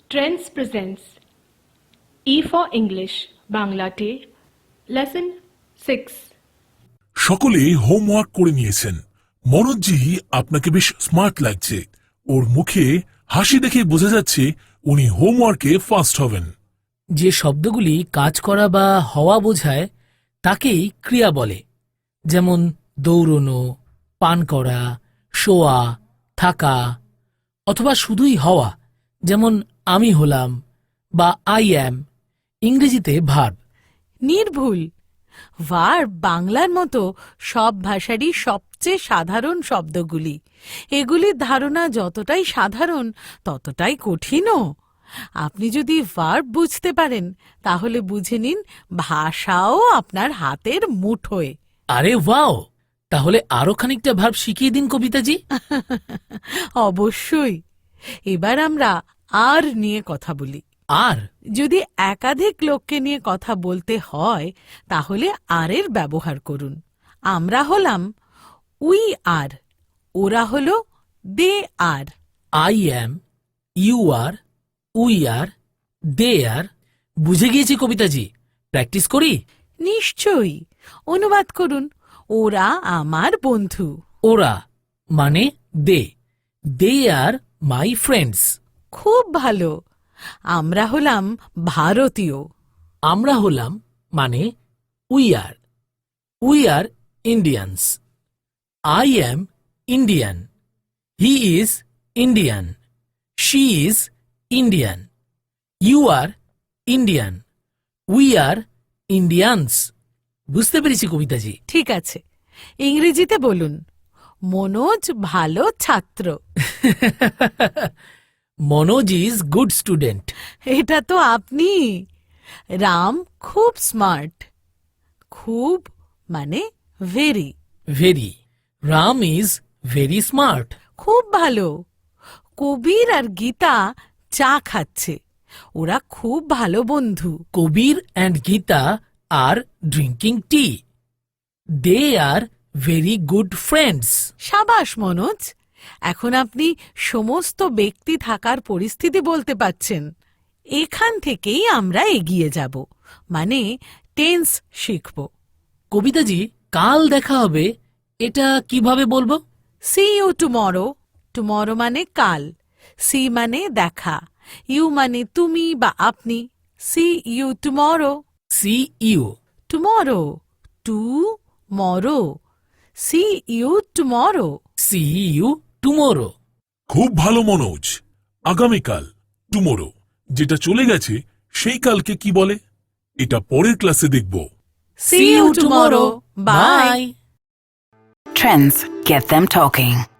Trends presents E for English বাংলাতে Lesson 6 সকলে homework করে নিয়েছেন। মনোজজি আপনাকে বেশ স্মার্ট লাগছে। ওর মুখে হাসি দেখে বোঝা যাচ্ছে উনি হোমওয়ার্কে ফার্স্ট হবেন। যে শব্দগুলি কাজ করা বা হওয়া বোঝায় তাকেই ক্রিয়া বলে, যেমন দৌড়নো, পান করা, শোয়া, থাকা, অথবা শুধুই হওয়া, যেমন আমি হলাম বা আই অ্যাম। ইংরেজিতে ভার্ব। নির্ভুল। ভার্ব বাংলার মতো সব ভাষারই সবচেয়ে সাধারণ শব্দগুলি। এগুলির ধারণা যতটাই সাধারণ ততটাই কঠিনও। আপনি যদি ভার্ব বুঝতে পারেন তাহলে বুঝে নিন ভাষাও আপনার হাতের মুঠোয়। আরে ওয়াও! তাহলে আরো খানিকটা ভার্ব শিখিয়ে দিন কবিতাজি। অবশ্যই। এবার আমরা আর নিয়ে কথা বলি। আর যদি একাধিক লোককে নিয়ে কথা বলতে হয় তাহলে আরের ব্যবহার করুন। আমরা হলাম উই আর, ওরা হলো they are. I am, you are, we are, they are. বুঝে গিয়েছি কবিতাজি। প্র্যাকটিস করি? নিশ্চয়ই। অনুবাদ করুন। ওরা আমার বন্ধু। ওরা মানে দে। দে আর মাই ফ্রেন্ডস। খুব ভালো। আমরা হলাম ভারতীয়। আমরা হলাম মানে we are. We are Indians. I am Indian. He is Indian. She is Indian. You are Indian. We are Indians. বুঝতে পেরেছি কবিতাজি। ঠিক আছে, ইংরেজিতে বলুন। মনোজ ভালো ছাত্র। Manoj is good student. এটা তো আপনি। রাম খুব স্মার্ট। খুব মানে very. Very. Ram is very smart. খুব ভালো। কবির আর গীতা চা খাচ্ছে। ওরা খুব ভালো বন্ধু। Kabir and Gita are drinking tea. They are very good friends. সাবাস মনোজ। এখন আপনি সমস্ত ব্যক্তি থাকার পরিস্থিতি বলতে পারছেন। এখান থেকেই আমরা এগিয়ে যাব, মানে টেন্স শিখব। কবিতাজি, কাল দেখা হবে এটা কিভাবে বলবো? C you tomorrow. টুমরো মানে কাল। সি মানে দেখা। ইউ মানে তুমি বা আপনি। See you tomorrow. See you. Tomorrow. Tomorrow. See you tomorrow. See you tomorrow. খুব ভালো মনোজ। আগামীকাল, টুমোরো, যেটা চলে গেছে সেই কালকে কি বলে? এটা পরের ক্লাসে দেখব। See you tomorrow. Bye. Trends, get them talking.